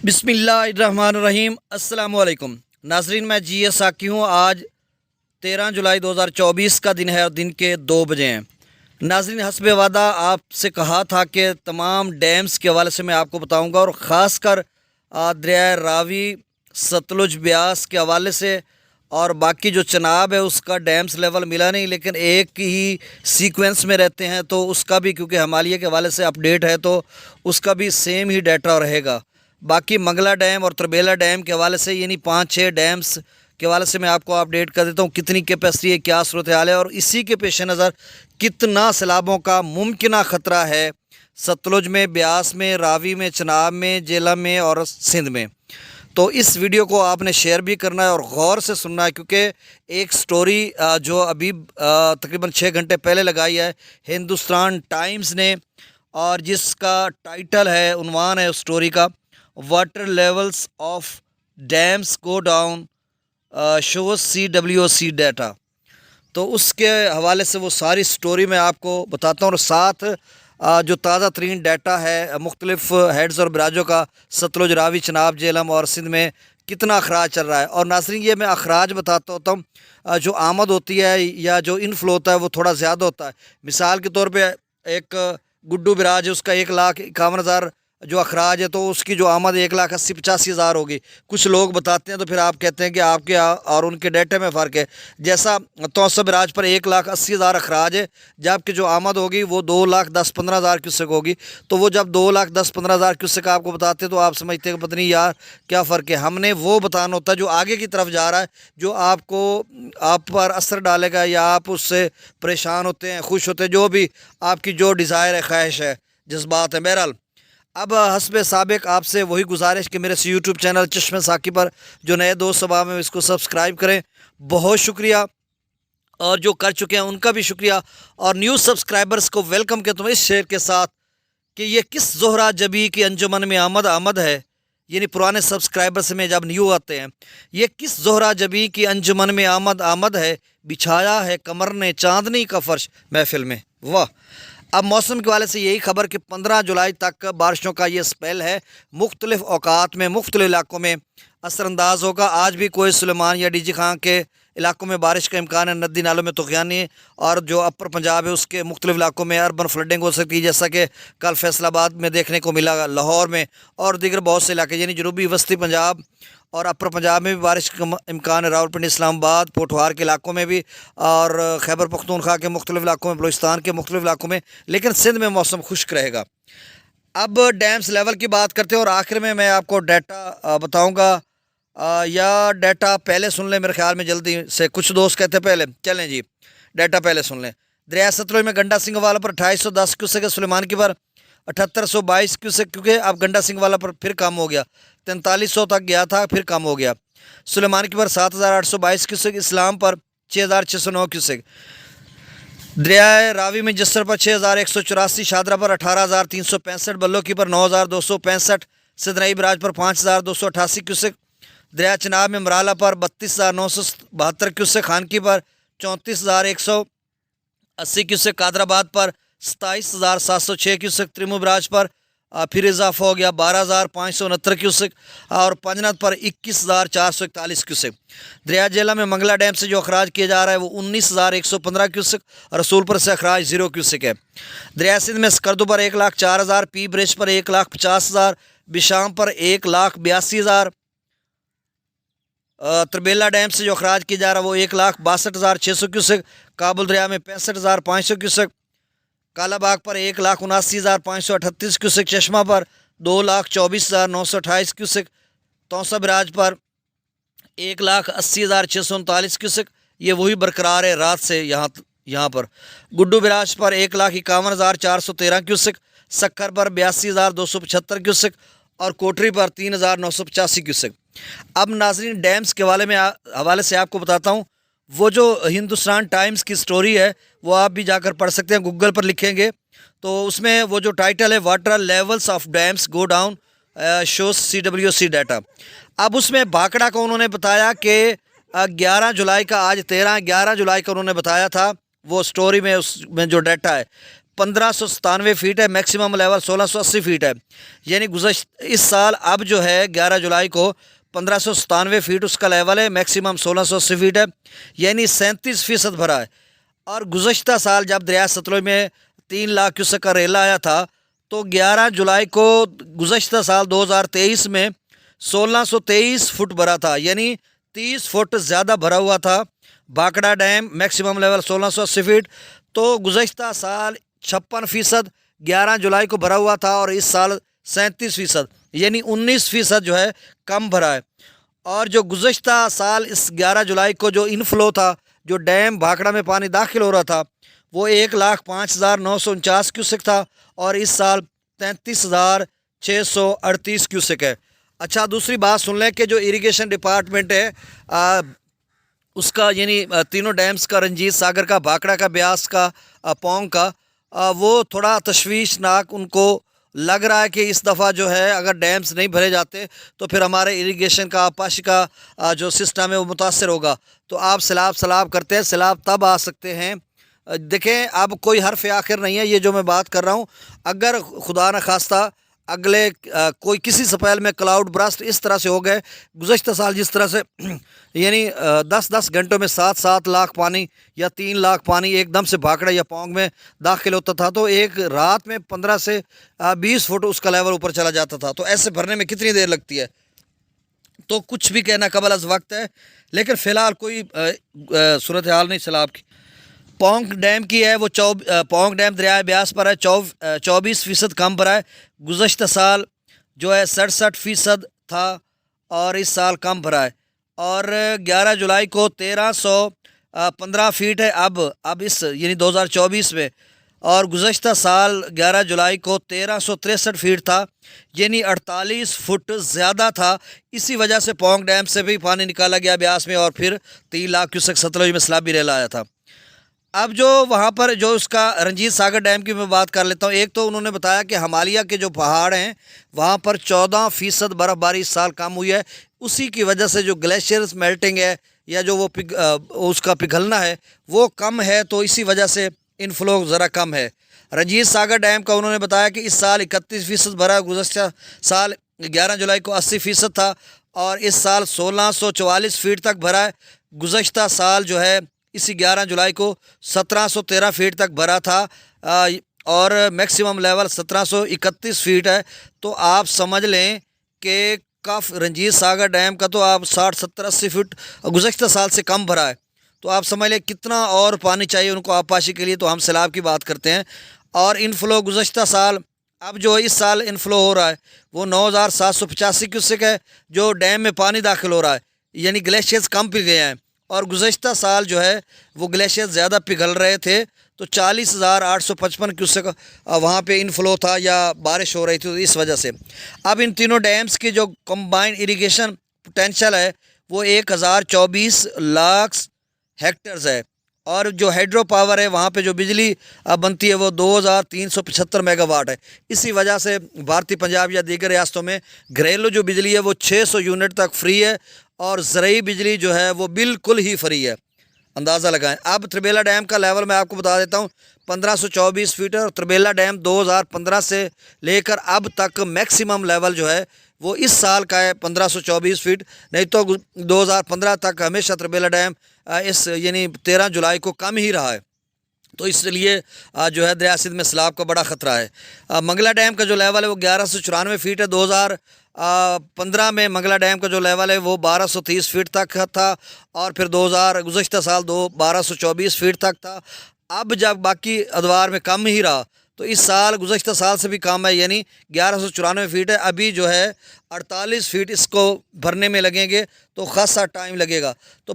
بسم اللہ الرحمن الرحیم۔ السلام علیکم ناظرین، میں جی ایس ساکی ہوں۔ آج 13 جولائی 2024 کا دن ہے اور دن کے 2 بجے ہیں۔ ناظرین، حسب وعدہ آپ سے کہا تھا کہ تمام ڈیمز کے حوالے سے میں آپ کو بتاؤں گا، اور خاص کر دریائے راوی، ستلج، بیاس کے حوالے سے، اور باقی جو چناب ہے اس کا ڈیمز لیول ملا نہیں، لیکن ایک ہی سیکوینس میں رہتے ہیں تو اس کا بھی، کیونکہ ہمالیہ کے حوالے سے اپڈیٹ ہے تو اس کا بھی سیم ہی ڈیٹا رہے گا۔ باقی منگلا ڈیم اور تربیلا ڈیم کے حوالے سے، یعنی 5-6 ڈیمز کے حوالے سے میں آپ کو اپڈیٹ کر دیتا ہوں کتنی کیپیسٹی ہے، کیا صورتحال ہے، اور اسی کے پیش نظر کتنا سیلابوں کا ممکنہ خطرہ ہے ستلج میں، بیاس میں، راوی میں، چناب میں، جہلم میں اور سندھ میں۔ تو اس ویڈیو کو آپ نے شیئر بھی کرنا ہے اور غور سے سننا ہے، کیونکہ ایک سٹوری جو ابھی تقریباً 6 گھنٹے پہلے لگائی ہے ہندوستان ٹائمز نے، اور جس کا ٹائٹل ہے، عنوان ہے اس سٹوری کا، water levels of dams go down shows CWC data. تو اس کے حوالے سے وہ ساری سٹوری میں آپ کو بتاتا ہوں، اور ساتھ جو تازہ ترین ڈیٹا ہے مختلف ہیڈز اور براجوں کا، ستلج، راوی، چناب، جہلم اور سندھ میں کتنا اخراج چل رہا ہے۔ اور ناظرین، یہ میں اخراج بتاتا ہوتا ہوں، جو آمد ہوتی ہے یا جو انفلو ہوتا ہے وہ تھوڑا زیادہ ہوتا ہے۔ مثال کے طور پہ ایک گڈو براج ہے، اس کا 1,51,000 جو اخراج ہے، تو اس کی جو آمد 1,80,85,000 ہوگی۔ کچھ لوگ بتاتے ہیں تو پھر آپ کہتے ہیں کہ آپ کے اور ان کے ڈیٹے میں فرق ہے۔ جیسا توسب براج پر 1,80,000 اخراج ہے، جبکہ جو آمد ہوگی وہ 2,10,15,000 کیوسک ہوگی۔ تو وہ جب 2,10,15,000 کیوسک آپ کو بتاتے ہیں تو آپ سمجھتے ہیں کہ پتہ نہیں یار کیا فرق ہے۔ ہم نے وہ بتانا ہوتا ہے جو آگے کی طرف جا رہا ہے، جو آپ پر اثر ڈالے گا، یا آپ اس سے پریشان ہوتے ہیں، خوش ہوتے ہیں، جو بھی آپ کی جو ڈیزائر ہے، خواہش ہے، جذبات ہے۔ بہرحال، اب حسب سابق آپ سے وہی گزارش کہ میرے یوٹیوب چینل چشم ساکی پر جو نئے دوست سب میں اس کو سبسکرائب کریں، بہت شکریہ، اور جو کر چکے ہیں ان کا بھی شکریہ، اور نیو سبسکرائبرز کو ویلکم کہتا ہوں اس شعر کے ساتھ کہ یہ کس زہرہ جبی کی انجمن میں آمد ہے، یعنی پرانے سبسکرائبر سے میں جب نیو آتے ہیں، یہ کس زہرہ جبی کی انجمن میں آمد ہے، بچھایا ہے کمر نے چاندنی کا فرش محفل میں۔ واہ! اب موسم کے حوالے سے یہی خبر کہ 15 جولائی تک بارشوں کا یہ سپیل ہے، مختلف اوقات میں مختلف علاقوں میں اثر انداز ہوگا۔ آج بھی کوئی سلیمان یا ڈی جی خان کے علاقوں میں بارش کا امکان ہے، ندی نالوں میں طغیانی، اور جو اپر پنجاب ہے اس کے مختلف علاقوں میں اربن فلڈنگ ہو سکتی ہے، جیسا کہ کل فیصل آباد میں دیکھنے کو ملا، لاہور میں اور دیگر بہت سے علاقے، یعنی جنوبی وسطی پنجاب اور اپر پنجاب میں بھی بارش کا امکان ہے، راولپنڈی، اسلام آباد، پوٹھوہار کے علاقوں میں بھی، اور خیبر پختونخوا کے مختلف علاقوں میں، بلوچستان کے مختلف علاقوں میں، لیکن سندھ میں موسم خشک رہے گا۔ اب ڈیمز لیول کی بات کرتے ہیں، اور آخر میں آپ کو ڈیٹا بتاؤں گا، یا ڈیٹا پہلے سن لیں، میرے خیال میں جلدی سے کچھ دوست کہتے ہیں پہلے، چلیں جی ڈیٹا پہلے سن لیں۔ دریائے ستلج میں گنڈا سنگھ والا پر 2810 کیوسک ہے، سلیمان کی پر 7822 کیوسک، کیونکہ اب گنڈا سنگھ والا پر پھر کم ہو گیا، 4300 تک گیا تھا، پھر کم ہو گیا۔ سلیمان کی پر 7822 کیوسک، اسلام پر 6609 کیوسک، دریائے راوی میں جسر پر 6184، شادرہ پر 18365، بلو کی پر 9265، سدنائی براج پر 5288 کیوسک، دریائے چناب میں مرالہ پر 32972 کیوسک، خانکی پر 34180 کیوسک، قادر آباد پر 27706 کیوسک، تریمو براج پر پھر اضافہ ہو گیا 12569 کیوسک، اور پنجنت پر 21441 کیوسک۔ دریا جہلم میں منگلا ڈیم سے جو اخراج کیا جا رہا ہے وہ 19115 کیوسک، رسول پر سے اخراج 0 کیوسک ہے۔ دریا سندھ میں سکردو پر 1,04,000، پی برج پر 1,50,000، بشام پر 1,82,000، تربیلا ڈیم سے جو اخراج کیا جا رہا ہے وہ 1,62,600 کیوسک، کابل دریا میں 65,500 کیوسک، کالا باغ پر 1,79,538 کیوسک، چشمہ پر 2,24,928 کیوسک، توسا براج پر 1,80,639 کیوسک، یہ وہی برقرار ہے رات سے یہاں پر۔ گڈو براج پر 1,51,413 کیوسک، سکھر پر 82,275 کیوسک، اور کوٹری پر 3,985 کیوسک۔ اب ناظرین، ڈیمز کے حوالے سے آپ کو بتاتا ہوں، وہ جو ہندوستان ٹائمز کی سٹوری ہے وہ آپ بھی جا کر پڑھ سکتے ہیں، گوگل پر لکھیں گے تو اس میں وہ جو ٹائٹل ہے water levels of dams go down shows CWC data. اب اس میں بھاکڑا کو انہوں نے بتایا کہ 11 جولائی کا، آج 11 جولائی کا انہوں نے بتایا تھا وہ سٹوری میں، اس میں جو ڈیٹا ہے 1597 فیٹ ہے، میکسیمم لیول 1680 فیٹ ہے، یعنی اس سال اب جو ہے 11 جولائی کو 1597 فیٹ اس کا لیول ہے، میکسیمم 1680 فیٹ ہے، یعنی 37% بھرا ہے۔ اور گزشتہ سال جب دریائے ستلج میں 3 لاکھ کیوسک کا ریلا آیا تھا تو 11 جولائی کو گزشتہ سال 2023 میں 1623 فٹ بھرا تھا، یعنی 30 فٹ زیادہ بھرا ہوا تھا بھاکڑا ڈیم، میکسیمم لیول 1680 فیٹ۔ تو گزشتہ سال 56% 11 جولائی کو بھرا ہوا تھا، اور اس سال 37%، یعنی 19% جو ہے کم بھرا ہے۔ اور جو گزشتہ سال اس 11 جولائی کو جو انفلو تھا، جو ڈیم بھاکڑا میں پانی داخل ہو رہا تھا، وہ 1,05,949 کیوسک تھا، اور اس سال 33,638 کیوسک ہے۔ اچھا، دوسری بات سن لیں کہ جو اریگیشن ڈپارٹمنٹ ہے اس کا، یعنی تینوں ڈیمز کا، رنجیت ساگر کا، بھاکڑا کا، بیاس کا، پونگ کا، وہ تھوڑا تشویشناک ان کو لگ رہا ہے کہ اس دفعہ جو ہے اگر ڈیمز نہیں بھرے جاتے تو پھر ہمارے اریگیشن کا، آبپاشی کا جو سسٹم ہے وہ متاثر ہوگا۔ تو آپ سیلاب کرتے ہیں، سیلاب تب آ سکتے ہیں، دیکھیں اب کوئی حرف آخر نہیں ہے یہ جو میں بات کر رہا ہوں۔ اگر خدا نخواستہ اگلے کوئی کسی سپیل میں کلاؤڈ برسٹ اس طرح سے ہو گئے، گزشتہ سال جس طرح سے یعنی 10 گھنٹوں میں 7 لاکھ پانی یا 3 لاکھ پانی ایک دم سے بھاکڑا یا پونگ میں داخل ہوتا تھا، تو ایک رات میں 15 سے 20 فٹ اس کا لیول اوپر چلا جاتا تھا، تو ایسے بھرنے میں کتنی دیر لگتی ہے؟ تو کچھ بھی کہنا قبل از وقت ہے، لیکن فی الحال کوئی صورتحال نہیں سیلاب کی۔ پونگ ڈیم کی ہے، وہ پونگ ڈیم دریائے بیاس پر ہے، 24% کم بھرا ہے۔ گزشتہ سال جو ہے 67% تھا، اور اس سال کم بھرا ہے۔ اور 11 جولائی کو 1315 فیٹ ہے اب اس یعنی 2024 میں، اور گزشتہ سال 11 جولائی کو 1363 فیٹ تھا، یعنی 48 فٹ زیادہ تھا۔ اسی وجہ سے پونگ ڈیم سے بھی پانی نکالا گیا بیاس میں، اور پھر 3 لاکھ کیوسک ستلج میں سیلابی ریلا آیا تھا۔ اب جو وہاں پر جو اس کا رنجیت ساگر ڈیم کی میں بات کر لیتا ہوں۔ ایک تو انہوں نے بتایا کہ ہمالیہ کے جو پہاڑ ہیں وہاں پر 14% برف باری اس سال کم ہوئی ہے، اسی کی وجہ سے جو گلیشیئرز میلٹنگ ہے یا جو وہ اس کا پگھلنا ہے وہ کم ہے، تو اسی وجہ سے انفلو ذرا کم ہے۔ رنجیت ساگر ڈیم کا انہوں نے بتایا کہ اس سال 31% بھرا ہے، گزشتہ سال 11 جولائی کو 80% تھا، اور اس سال 1644 فیٹ تک بھرا ہے۔ گزشتہ سال جو ہے اسی 11 جولائی کو 1713 فیٹ تک بھرا تھا، اور میکسیمم لیول 1731 فیٹ ہے۔ تو آپ سمجھ لیں کہ رنجیت ساگر ڈیم کا تو آپ 60 70 80 فٹ گزشتہ سال سے کم بھرا ہے، تو آپ سمجھ لیں کتنا اور پانی چاہیے ان کو آبپاشی کے لیے۔ تو ہم سیلاب کی بات کرتے ہیں، اور انفلو گزشتہ سال، اب جو اس سال انفلو ہو رہا ہے وہ 9785 کیوسک ہے، جو ڈیم میں پانی داخل ہو رہا ہے، یعنی گلیشیئرز کم پگھل گئے ہیں، اور گزشتہ سال جو ہے وہ گلیشیئر زیادہ پگھل رہے تھے، تو 40,855 کیوسک وہاں پہ انفلو تھا یا بارش ہو رہی تھی، تو اس وجہ سے اب ان تینوں ڈیمز کی جو کمبائنڈ اریگیشن پوٹینشل ہے وہ 1024 لاکھ ہیکٹرز ہے، اور جو ہائیڈرو پاور ہے وہاں پہ جو بجلی بنتی ہے وہ 2375 میگا واٹ ہے۔ اسی وجہ سے بھارتی پنجاب یا دیگر ریاستوں میں گھریلو جو بجلی ہے وہ 600 یونٹ تک فری ہے، اور زرعی بجلی جو ہے وہ بالکل ہی فری ہے، اندازہ لگائیں۔ اب تربیلا ڈیم کا لیول میں آپ کو بتا دیتا ہوں، 1524 فیٹ ہے، اور تربیلا ڈیم 2015 سے لے کر اب تک میکسیمم لیول جو ہے وہ اس سال کا ہے 1524 فیٹ، نہیں تو 2015 تک ہمیشہ تربیلا ڈیم یعنی 13 جولائی کو کم ہی رہا ہے، تو اس لیے جو ہے دریا سندھ میں سیلاب کا بڑا خطرہ ہے۔ منگلا ڈیم کا جو لیول ہے وہ 1194 فیٹ ہے، 2015 میں منگلا ڈیم کا جو لیول ہے وہ 1230 فیٹ تک تھا، اور پھر گزشتہ سال 1224 فیٹ تک تھا۔ اب جب باقی ادوار میں کم ہی رہا تو اس سال گزشتہ سال سے بھی کم ہے، یعنی 1194 فیٹ ہے۔ ابھی جو ہے 48 فیٹ اس کو بھرنے میں لگیں گے تو خاصا ٹائم لگے گا۔ تو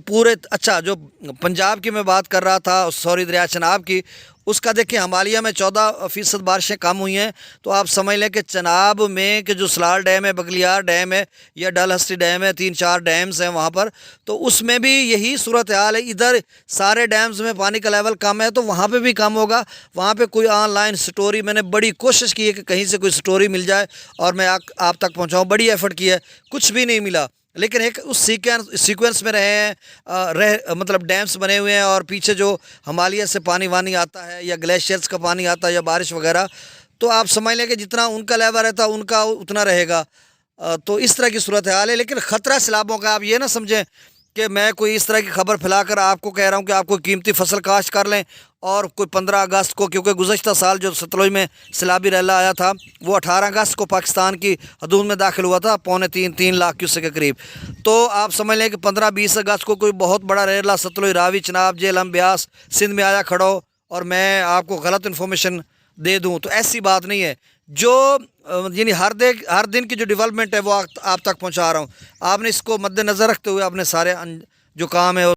اچھا جو پنجاب کی میں بات کر رہا تھا، سوری دریا چناب کی، اس کا دیکھیں ہمالیہ میں 14% بارشیں کم ہوئی ہیں، تو آپ سمجھ لیں کہ چناب میں کہ جو سلال ڈیم ہے، بگلیار ڈیم ہے یا ڈل ہستی ڈیم ہے، 3-4 ڈیمز ہیں وہاں پر، تو اس میں بھی یہی صورتحال ہے۔ ادھر سارے ڈیمز میں پانی کا لیول کم ہے تو وہاں پہ بھی کم ہوگا۔ وہاں پہ کوئی آن لائن سٹوری میں نے بڑی کوشش کی ہے کہ کہیں سے کوئی سٹوری مل جائے اور میں آپ تک پہنچاؤں، بڑی ایفرٹ کی ہے، کچھ بھی نہیں ملا۔ لیکن ایک اس سیکوینس میں رہے ہیں، مطلب ڈیمس بنے ہوئے ہیں، اور پیچھے جو ہمالیہ سے پانی وانی آتا ہے یا گلیشیئرس کا پانی آتا ہے یا بارش وغیرہ، تو آپ سمجھ لیں کہ جتنا ان کا لیول رہتا ان کا اتنا رہے گا۔ تو اس طرح کی صورتحال ہے، لیکن خطرہ سیلابوں کا آپ یہ نہ سمجھیں کہ میں کوئی اس طرح کی خبر پھیلا کر آپ کو کہہ رہا ہوں کہ آپ کو قیمتی فصل کاشت کر لیں، اور کوئی 15 اگست کو، کیونکہ گزشتہ سال جو ستلج میں سیلابی ریلا آیا تھا وہ 18 اگست کو پاکستان کی حدود میں داخل ہوا تھا، 2.25-3 لاکھ کیوسک کے قریب۔ تو آپ سمجھ لیں کہ 15-20 اگست کو کوئی بہت بڑا ریلا ستلج، راوی، چناب، جہلم، بیاس، سندھ میں آیا کھڑا ہو اور میں آپ کو غلط انفارمیشن دے دوں، تو ایسی بات نہیں ہے۔ جو یعنی ہر دن کی جو ڈیولپمنٹ ہے وہ آپ تک پہنچا رہا ہوں۔ آپ نے اس کو مد نظر رکھتے ہوئے اپنے سارے جو کام ہے